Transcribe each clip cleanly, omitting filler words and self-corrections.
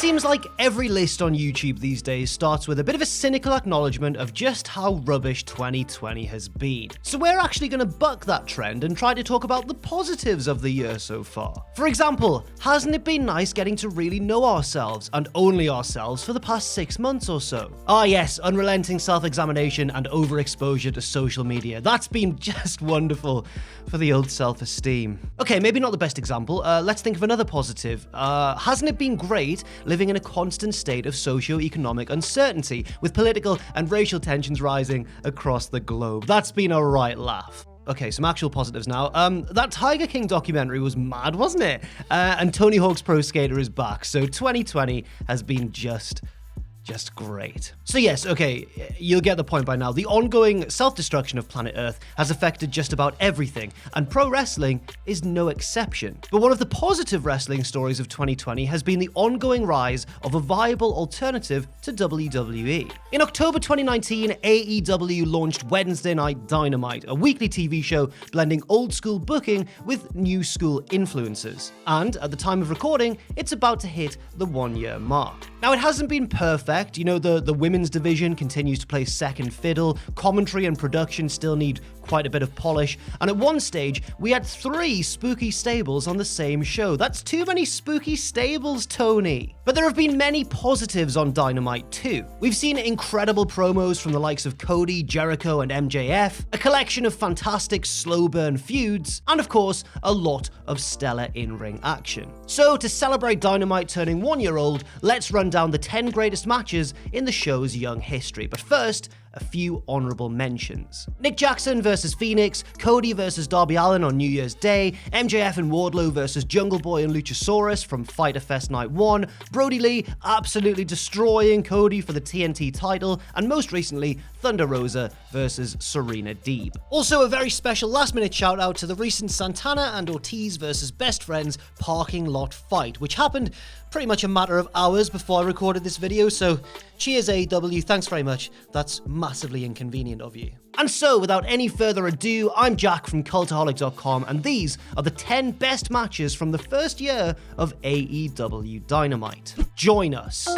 seems like every list on YouTube these days starts with a bit of a cynical acknowledgement of just how rubbish 2020 has been. So we're actually going to buck that trend and try to talk about the positives of the year so far. For example, hasn't it been nice getting to really know ourselves, and only ourselves, for the past 6 months or so? Ah yes, unrelenting self-examination and overexposure to social media. That's been just wonderful for the old self-esteem. Okay, maybe not the best example. Let's think of another positive. Hasn't it been great living in a constant state of socio-economic uncertainty, with political and racial tensions rising across the globe? That's been a right laugh. Okay, some actual positives now. That Tiger King documentary was mad, wasn't it? And Tony Hawk's Pro Skater is back, so 2020 has been just great. So yes, okay, you'll get the point by now. The ongoing self-destruction of planet Earth has affected just about everything, and pro wrestling is no exception. But one of the positive wrestling stories of 2020 has been the ongoing rise of a viable alternative to WWE. In October 2019, AEW launched Wednesday Night Dynamite, a weekly TV show blending old school booking with new school influences. And at the time of recording, it's about to hit the 1-year mark. Now, it hasn't been perfect. You know, the women's division continues to play second fiddle, commentary and production still need quite a bit of polish, and at one stage, we had 3 spooky stables on the same show. That's too many spooky stables, Tony. But there have been many positives on Dynamite too. We've seen incredible promos from the likes of Cody, Jericho, and MJF, a collection of fantastic slow burn feuds, and of course, a lot of stellar in-ring action. So to celebrate Dynamite turning 1 year old, let's run down the 10 greatest matches in the show's young history. But first, a few honorable mentions. Nick Jackson versus Phoenix, Cody versus Darby Allin on New Year's Day, MJF and Wardlow versus Jungle Boy and Luchasaurus from Fyter Fest Night 1, Brody Lee absolutely destroying Cody for the TNT title, and most recently, Thunder Rosa versus Serena Deeb. Also, a very special last-minute shout-out to the recent Santana and Ortiz versus Best Friends parking lot fight, which happened pretty much a matter of hours before I recorded this video, so cheers AEW, thanks very much. That's massively inconvenient of you. And so, without any further ado, I'm Jack from Cultaholic.com, and these are the 10 best matches from the first year of AEW Dynamite. Join us.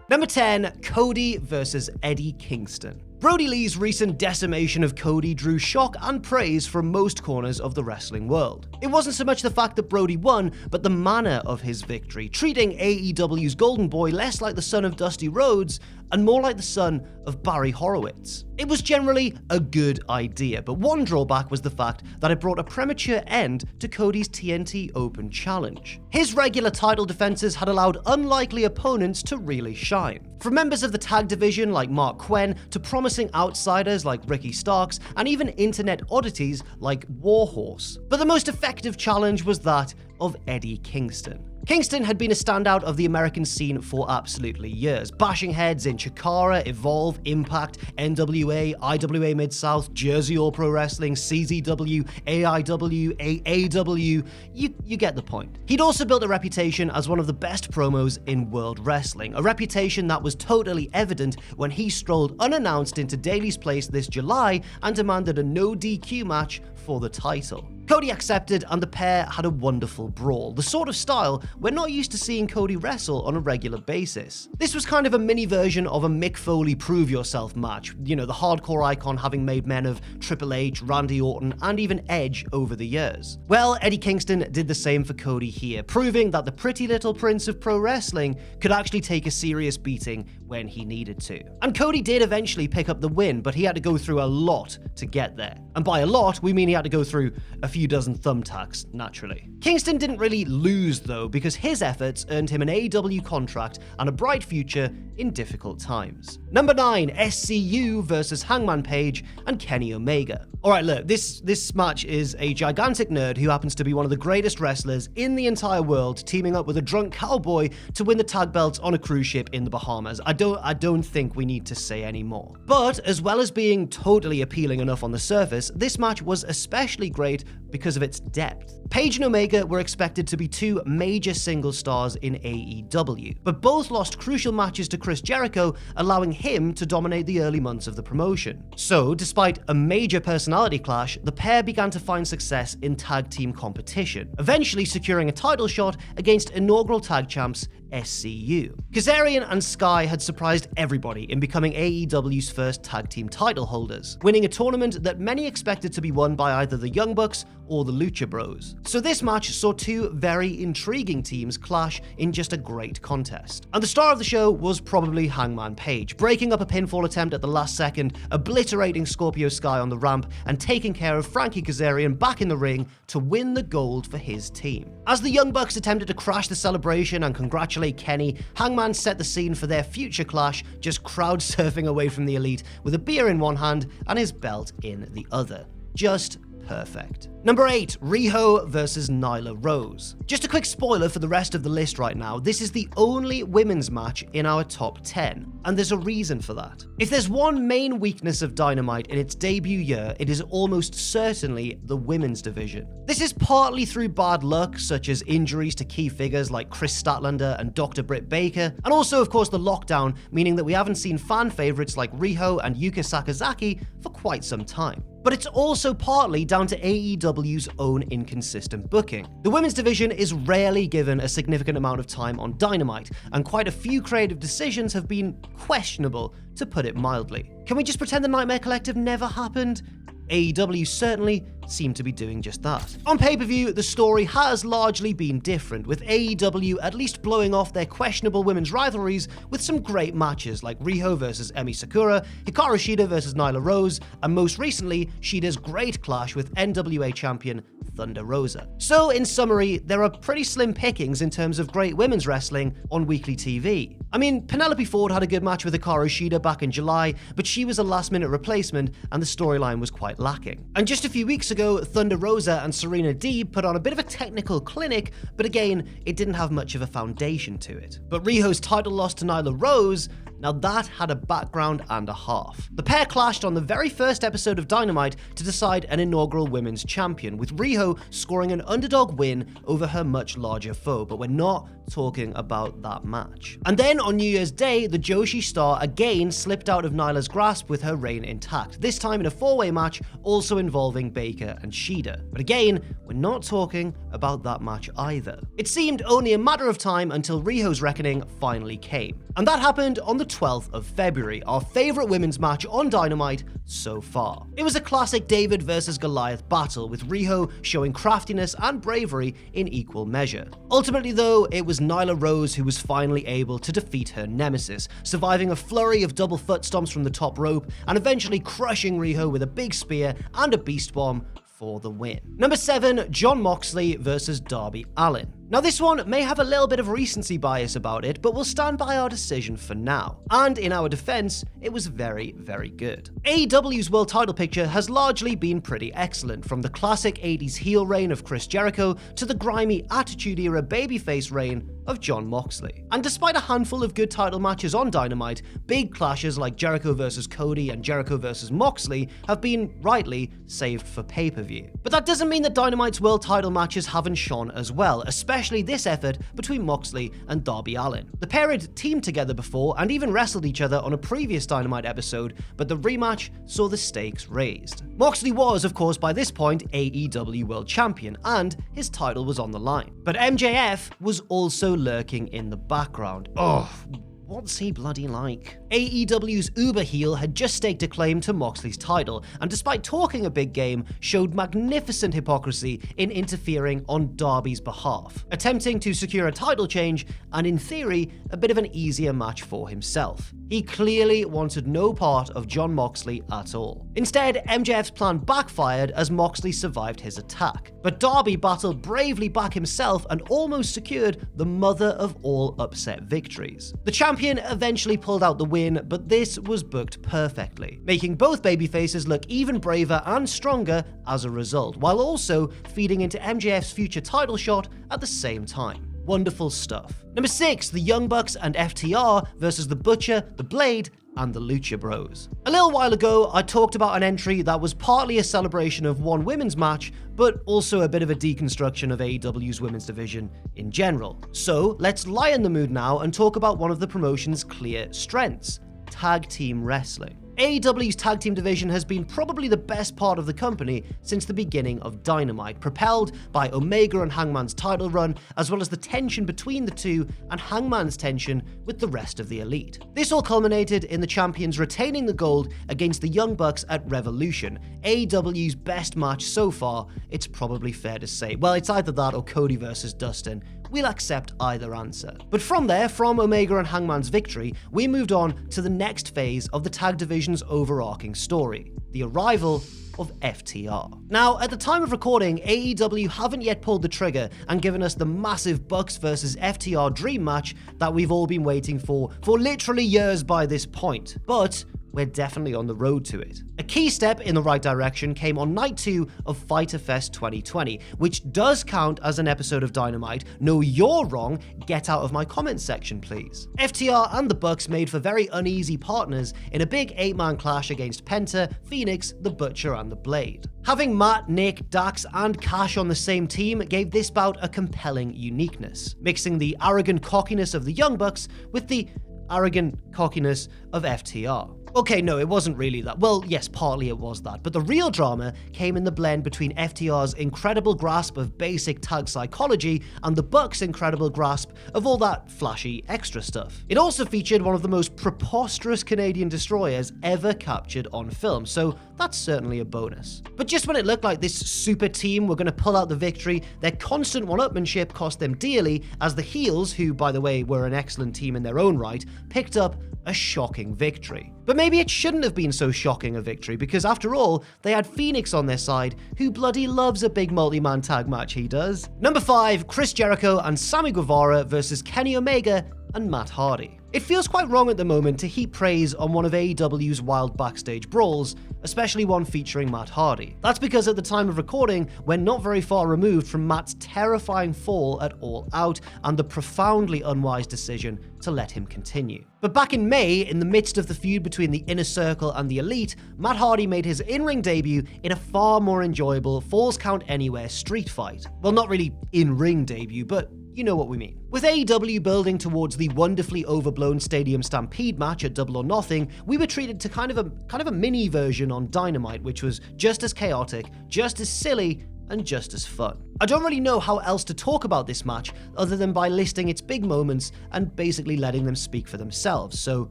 Number 10, Cody versus Eddie Kingston. Brody Lee's recent decimation of Cody drew shock and praise from most corners of the wrestling world. It wasn't so much the fact that Brody won, but the manner of his victory, treating AEW's Golden Boy less like the son of Dusty Rhodes and more like the son of Barry Horowitz. It was generally a good idea, but one drawback was the fact that it brought a premature end to Cody's TNT Open challenge. His regular title defenses had allowed unlikely opponents to really shine. From members of the tag division like Mark Quinn to promising outsiders like Ricky Starks and even internet oddities like Warhorse. But the most effective challenge was that of Eddie Kingston. Kingston had been a standout of the American scene for absolutely years, bashing heads in Chikara, Evolve, Impact, NWA, IWA Mid-South, Jersey All Pro Wrestling, CZW, AIW, AAW, you get the point. He'd also built a reputation as one of the best promos in world wrestling, a reputation that was totally evident when he strolled unannounced into Daly's Place this July and demanded a no DQ match for the title. Cody accepted, and the pair had a wonderful brawl, the sort of style we're not used to seeing Cody wrestle on a regular basis. This was kind of a mini version of a Mick Foley Prove Yourself match, you know, the hardcore icon having made men of Triple H, Randy Orton, and even Edge over the years. Well, Eddie Kingston did the same for Cody here, proving that the pretty little prince of pro wrestling could actually take a serious beating when he needed to. And Cody did eventually pick up the win, but he had to go through a lot to get there. And by a lot, we mean he had to go through a few dozen thumbtacks, naturally. Kingston didn't really lose though, because his efforts earned him an AEW contract and a bright future in difficult times. Number 9, SCU versus Hangman Page and Kenny Omega. Alright, look, this match is a gigantic nerd who happens to be one of the greatest wrestlers in the entire world, teaming up with a drunk cowboy to win the tag belts on a cruise ship in the Bahamas. I don't think we need to say any more. But as well as being totally appealing enough on the surface, this match was especially great because of its depth. Page and Omega were expected to be two major single stars in AEW, but both lost crucial matches to Chris Jericho, allowing him to dominate the early months of the promotion. So, despite a major personality clash, the pair began to find success in tag team competition, eventually securing a title shot against inaugural tag champs SCU. Kazarian and Sky had surprised everybody in becoming AEW's first tag team title holders, winning a tournament that many expected to be won by either the Young Bucks or the Lucha Bros. So this match saw two very intriguing teams clash in just a great contest. And the star of the show was probably Hangman Page, breaking up a pinfall attempt at the last second, obliterating Scorpio Sky on the ramp, and taking care of Frankie Kazarian back in the ring to win the gold for his team. As the Young Bucks attempted to crash the celebration and congratulate Kenny, Hangman set the scene for their future clash, just crowd surfing away from the Elite with a beer in one hand and his belt in the other. Just perfect. Number 8, Riho versus Nyla Rose. Just a quick spoiler for the rest of the list right now, this is the only women's match in our top 10, and there's a reason for that. If there's one main weakness of Dynamite in its debut year, it is almost certainly the women's division. This is partly through bad luck, such as injuries to key figures like Chris Statlander and Dr. Britt Baker, and also of course the lockdown, meaning that we haven't seen fan favorites like Riho and Yuka Sakazaki for quite some time. But it's also partly down to AEW's own inconsistent booking. The women's division is rarely given a significant amount of time on Dynamite, and quite a few creative decisions have been questionable, to put it mildly. Can we just pretend the Nightmare Collective never happened? AEW certainly seem to be doing just that. On pay-per-view, the story has largely been different, with AEW at least blowing off their questionable women's rivalries with some great matches like Riho versus Emi Sakura, Hikaru Shida versus Nyla Rose, and most recently, Shida's great clash with NWA champion Thunder Rosa. So, in summary, there are pretty slim pickings in terms of great women's wrestling on weekly TV. I mean, Penelope Ford had a good match with Hikaru Shida back in July, but she was a last-minute replacement and the storyline was quite lacking. And just a few weeks ago, Thunder Rosa and Serena Deeb put on a bit of a technical clinic, but again, it didn't have much of a foundation to it. But Riho's title loss to Nyla Rose, now that had a background and a half. The pair clashed on the very first episode of Dynamite to decide an inaugural women's champion, with Riho scoring an underdog win over her much larger foe, but we're not talking about that match. And then on New Year's Day, the Joshi star again slipped out of Nyla's grasp with her reign intact, this time in a four-way match also involving Baker and Shida. But again, we're not talking about that match either. It seemed only a matter of time until Riho's reckoning finally came. And that happened on the 12th of February, our favourite women's match on Dynamite so far. It was a classic David versus Goliath battle, with Riho showing craftiness and bravery in equal measure. Ultimately though, it was Nyla Rose who was finally able to defeat her nemesis, surviving a flurry of double foot stomps from the top rope and eventually crushing Riho with a big spear and a beast bomb for the win. Number 7, Jon Moxley versus Darby Allin. Now this one may have a little bit of recency bias about it, but we'll stand by our decision for now. And in our defense, it was very, very good. AEW's world title picture has largely been pretty excellent, from the classic 80s heel reign of Chris Jericho to the grimy Attitude Era babyface reign of Jon Moxley. And despite a handful of good title matches on Dynamite, big clashes like Jericho versus Cody and Jericho versus Moxley have been, rightly, saved for pay-per-view. But that doesn't mean that Dynamite's world title matches haven't shone as well, especially this effort between Moxley and Darby Allin. The pair had teamed together before and even wrestled each other on a previous Dynamite episode, but the rematch saw the stakes raised. Moxley was, of course, by this point, AEW World Champion, and his title was on the line. But MJF was also lurking in the background. What's he bloody like? AEW's uber heel had just staked a claim to Moxley's title, and despite talking a big game, showed magnificent hypocrisy in interfering on Darby's behalf, attempting to secure a title change and, in theory, a bit of an easier match for himself. He clearly wanted no part of Jon Moxley at all. Instead, MJF's plan backfired as Moxley survived his attack, but Darby battled bravely back himself and almost secured the mother of all upset victories. The champion eventually pulled out the win, but this was booked perfectly, making both babyfaces look even braver and stronger as a result, while also feeding into MJF's future title shot at the same time. Wonderful stuff. Number 6, the Young Bucks and FTR versus the Butcher, the Blade, and the Lucha Bros. A little while ago, I talked about an entry that was partly a celebration of one women's match, but also a bit of a deconstruction of AEW's women's division in general. So let's lighten the mood now and talk about one of the promotion's clear strengths: tag team wrestling. AEW's tag team division has been probably the best part of the company since the beginning of Dynamite, propelled by Omega and Hangman's title run, as well as the tension between the two and Hangman's tension with the rest of the Elite. This all culminated in the champions retaining the gold against the Young Bucks at Revolution, AEW's best match so far, it's probably fair to say. Well, it's either that or Cody versus Dustin. We'll accept either answer. But from there, from Omega and Hangman's victory, we moved on to the next phase of the tag division's overarching story: the arrival of FTR. Now, at the time of recording, AEW haven't yet pulled the trigger and given us the massive Bucks versus FTR dream match that we've all been waiting for literally years by this point. But we're definitely on the road to it. A key step in the right direction came on night 2 of Fyter Fest 2020, which does count as an episode of Dynamite. No, you're wrong. Get out of my comments section, please. FTR and the Bucks made for very uneasy partners in a big 8-man clash against Penta, Phoenix, the Butcher, and the Blade. Having Matt, Nick, Dax, and Cash on the same team gave this bout a compelling uniqueness, mixing the arrogant cockiness of the Young Bucks with the arrogant cockiness of FTR. Okay, no, it wasn't really that. Well, yes, partly it was that, but the real drama came in the blend between FTR's incredible grasp of basic tag psychology and the Bucks' incredible grasp of all that flashy extra stuff. It also featured one of the most preposterous Canadian destroyers ever captured on film, so that's certainly a bonus. But just when it looked like this super team were going to pull out the victory, their constant one-upmanship cost them dearly, as the heels, who by the way were an excellent team in their own right, picked up a shocking victory. But maybe it shouldn't have been so shocking a victory, because after all, they had Phoenix on their side, who bloody loves a big multi-man tag match, he does. Number 5, Chris Jericho and Sammy Guevara versus Kenny Omega and Matt Hardy. It feels quite wrong at the moment to heap praise on one of AEW's wild backstage brawls, especially one featuring Matt Hardy. That's because at the time of recording, we're not very far removed from Matt's terrifying fall at All Out and the profoundly unwise decision to let him continue. But back in May, in the midst of the feud between the Inner Circle and the Elite, Matt Hardy made his in-ring debut in a far more enjoyable Falls Count Anywhere street fight. Well, not really in-ring debut, but you know what we mean. With AEW building towards the wonderfully overblown Stadium Stampede match at Double or Nothing, we were treated to kind of a mini version on Dynamite, which was just as chaotic, just as silly, and just as fun. I don't really know how else to talk about this match other than by listing its big moments and basically letting them speak for themselves, so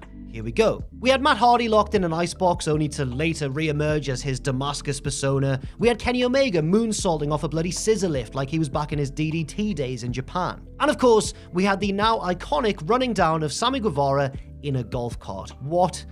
here we go. We had Matt Hardy locked in an icebox only to later re-emerge as his Damascus persona. We had Kenny Omega moonsaulting off a bloody scissor lift like he was back in his DDT days in Japan. And of course, we had the now iconic running down of Sammy Guevara in a golf cart. What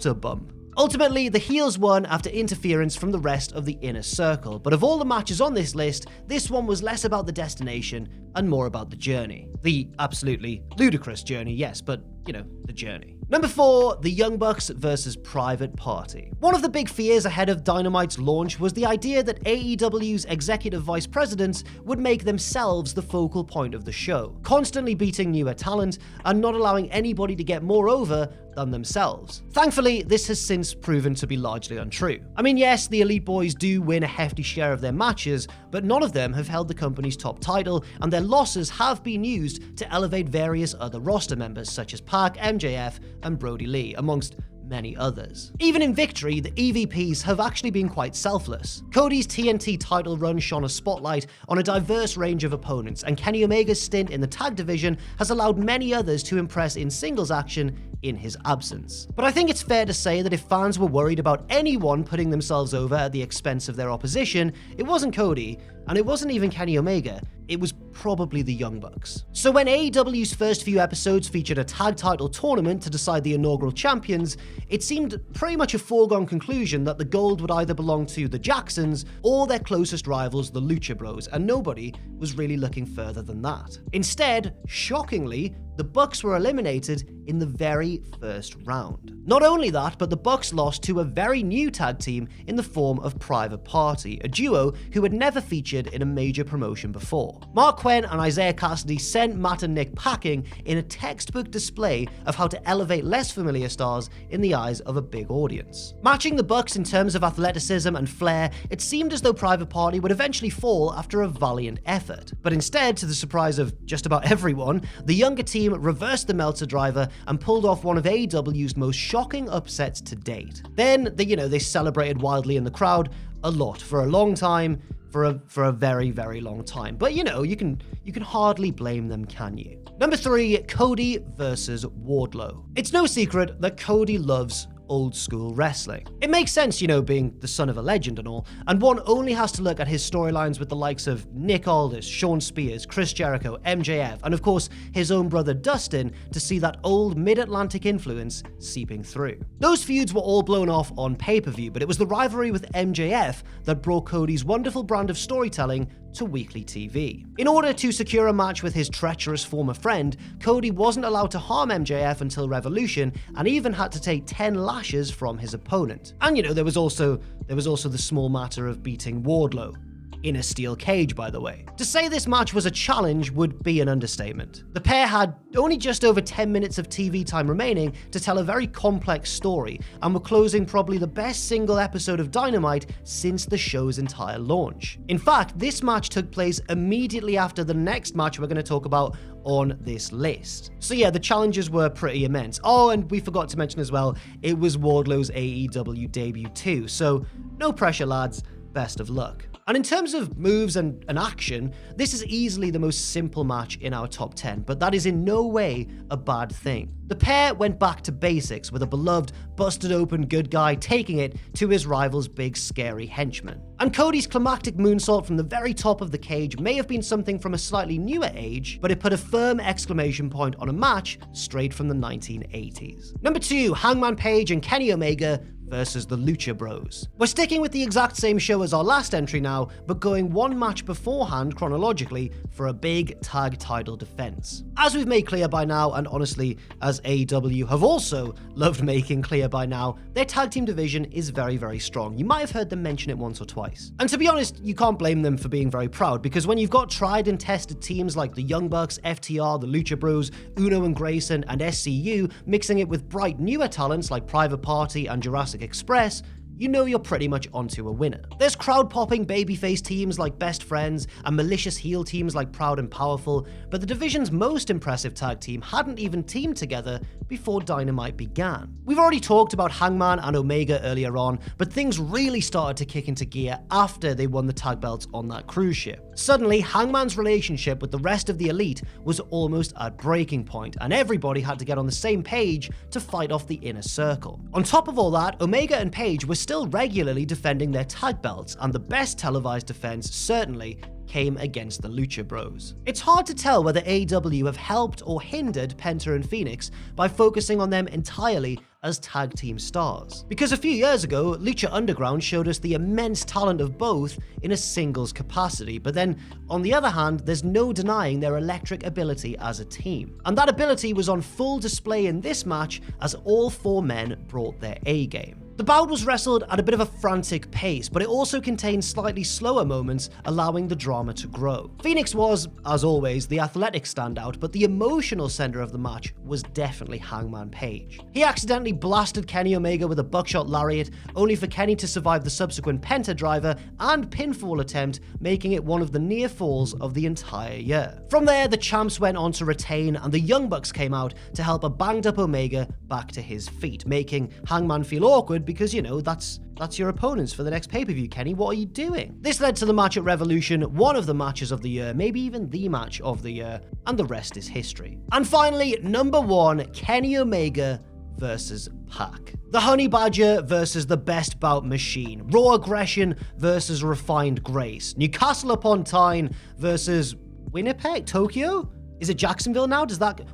a bump. Ultimately, the heels won after interference from the rest of the Inner Circle, but of all the matches on this list, this one was less about the destination and more about the journey. The absolutely ludicrous journey, yes, but you know, the journey. Number 4, the Young Bucks versus Private Party. One of the big fears ahead of Dynamite's launch was the idea that AEW's executive vice presidents would make themselves the focal point of the show, constantly beating newer talent and not allowing anybody to get more over than themselves. Thankfully, this has since proven to be largely untrue. I mean, yes, the Elite Boys do win a hefty share of their matches, but none of them have held the company's top title, and their losses have been used to elevate various other roster members such as Pac, MJF, and Brody Lee, amongst many others. Even in victory, the EVPs have actually been quite selfless. Cody's TNT title run shone a spotlight on a diverse range of opponents, and Kenny Omega's stint in the tag division has allowed many others to impress in singles action in his absence. But I think it's fair to say that if fans were worried about anyone putting themselves over at the expense of their opposition, it wasn't Cody, and it wasn't even Kenny Omega, it was probably the Young Bucks. So when AEW's first few episodes featured a tag title tournament to decide the inaugural champions, it seemed pretty much a foregone conclusion that the gold would either belong to the Jacksons or their closest rivals, the Lucha Bros, and nobody was really looking further than that. Instead, shockingly, the Bucks were eliminated in the very first round. Not only that, but the Bucks lost to a very new tag team in the form of Private Party, a duo who had never featured in a major promotion before. Mark Quinn and Isaiah Cassidy sent Matt and Nick packing in a textbook display of how to elevate less familiar stars in the eyes of a big audience. Matching the Bucks in terms of athleticism and flair, it seemed as though Private Party would eventually fall after a valiant effort. But instead, to the surprise of just about everyone, the younger team reversed the Meltzer driver and pulled off one of AEW's most shocking upsets to date. Then, they celebrated wildly in the crowd a lot for a long time, for a very, very long time. But you can hardly blame them, can you? Number 3, Cody versus Wardlow. It's no secret that Cody loves old school wrestling. It makes sense, being the son of a legend and all, and one only has to look at his storylines with the likes of Nick Aldis, Shawn Spears, Chris Jericho, MJF, and of course his own brother Dustin to see that old mid-Atlantic influence seeping through. Those feuds were all blown off on pay-per-view, but it was the rivalry with MJF that brought Cody's wonderful brand of storytelling to weekly TV. In order to secure a match with his treacherous former friend, Cody wasn't allowed to harm MJF until Revolution, and even had to take 10 lashes from his opponent. And there was also the small matter of beating Wardlow. In a steel cage, by the way. To say this match was a challenge would be an understatement. The pair had only just over 10 minutes of TV time remaining to tell a very complex story, and were closing probably the best single episode of Dynamite since the show's entire launch. In fact, this match took place immediately after the next match we're going to talk about on this list. So yeah, the challenges were pretty immense. Oh, and we forgot to mention as well, it was Wardlow's AEW debut too, so no pressure lads, best of luck. And in terms of moves and action, this is easily the most simple match in our top 10, but that is in no way a bad thing. The pair went back to basics with a beloved, busted open good guy taking it to his rival's big scary henchman. And Cody's climactic moonsault from the very top of the cage may have been something from a slightly newer age, but it put a firm exclamation point on a match straight from the 1980s. Number 2, Hangman Page and Kenny Omega versus the Lucha Bros. We're sticking with the exact same show as our last entry now, but going one match beforehand chronologically for a big tag title defense. As we've made clear by now, and honestly, as AEW have also loved making clear by now, their tag team division is very, very strong. You might have heard them mention it once or twice. And to be honest, you can't blame them for being very proud, because when you've got tried and tested teams like the Young Bucks, FTR, the Lucha Bros, Uno and Grayson, and SCU, mixing it with bright newer talents like Private Party and Jurassic Express, you're pretty much onto a winner. There's crowd-popping babyface teams like Best Friends and malicious heel teams like Proud and Powerful, but the division's most impressive tag team hadn't even teamed together before Dynamite began. We've already talked about Hangman and Omega earlier on, but things really started to kick into gear after they won the tag belts on that cruise ship. Suddenly, Hangman's relationship with the rest of the Elite was almost at breaking point, and everybody had to get on the same page to fight off the inner circle. On top of all that, Omega and Page were still regularly defending their tag belts, and the best televised defense certainly came against the Lucha Bros. It's hard to tell whether AEW have helped or hindered Penta and Phoenix by focusing on them entirely as tag team stars. Because a few years ago, Lucha Underground showed us the immense talent of both in a singles capacity, but then on the other hand, there's no denying their electric ability as a team. And that ability was on full display in this match as all 4 men brought their A game. The bout was wrestled at a bit of a frantic pace, but it also contained slightly slower moments, allowing the drama to grow. Phoenix was, as always, the athletic standout, but the emotional center of the match was definitely Hangman Page. He accidentally blasted Kenny Omega with a buckshot lariat, only for Kenny to survive the subsequent penta driver and pinfall attempt, making it one of the near falls of the entire year. From there, the champs went on to retain, and the Young Bucks came out to help a banged up Omega back to his feet, making Hangman feel awkward because, that's your opponents for the next pay-per-view, Kenny. What are you doing? This led to the match at Revolution, one of the matches of the year, maybe even the match of the year, and the rest is history. And finally, number 1, Kenny Omega versus Pac. The Honey Badger versus the Best Bout Machine. Raw aggression versus refined grace. Newcastle upon Tyne versus Winnipeg, Tokyo? Is it Jacksonville now?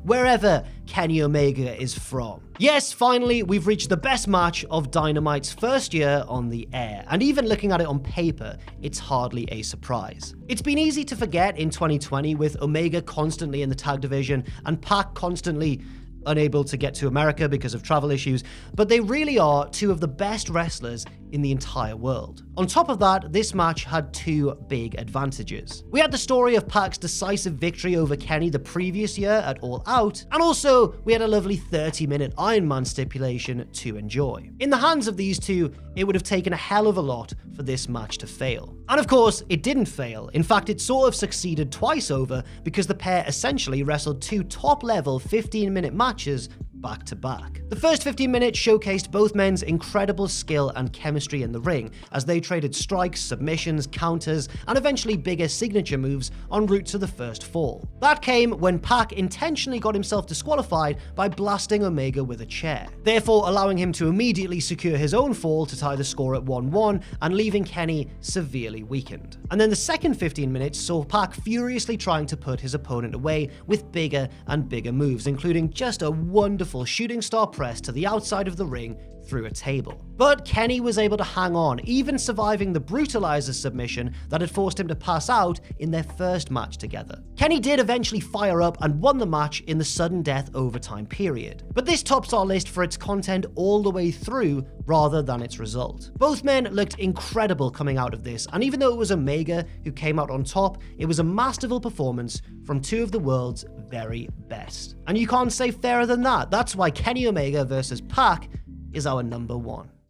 Wherever Kenny Omega is from. Yes, finally, we've reached the best match of Dynamite's first year on the air, and even looking at it on paper, it's hardly a surprise. It's been easy to forget in 2020 with Omega constantly in the tag division and Pac constantly unable to get to America because of travel issues, but they really are two of the best wrestlers in the entire world. On top of that, this match had two big advantages. We had the story of Pac's decisive victory over Kenny the previous year at All Out, and also we had a lovely 30-minute Iron Man stipulation to enjoy. In the hands of these two, it would have taken a hell of a lot for this match to fail. And of course, it didn't fail. In fact, it sort of succeeded twice over because the pair essentially wrestled two top-level 15-minute matches back to back. The first 15 minutes showcased both men's incredible skill and chemistry in the ring as they traded strikes, submissions, counters, and eventually bigger signature moves en route to the first fall. That came when Pac intentionally got himself disqualified by blasting Omega with a chair, therefore allowing him to immediately secure his own fall to tie the score at 1-1 and leaving Kenny severely weakened. And then the second 15 minutes saw Pac furiously trying to put his opponent away with bigger and bigger moves, including just a wonderful shooting star press to the outside of the ring through a table. But Kenny was able to hang on, even surviving the Brutalizer submission that had forced him to pass out in their first match together. Kenny did eventually fire up and won the match in the sudden death overtime period. But this tops our list for its content all the way through rather than its result. Both men looked incredible coming out of this, and even though it was Omega who came out on top, it was a masterful performance from two of the world's very best. And you can't say fairer than that. That's why Kenny Omega versus Pac is our number one.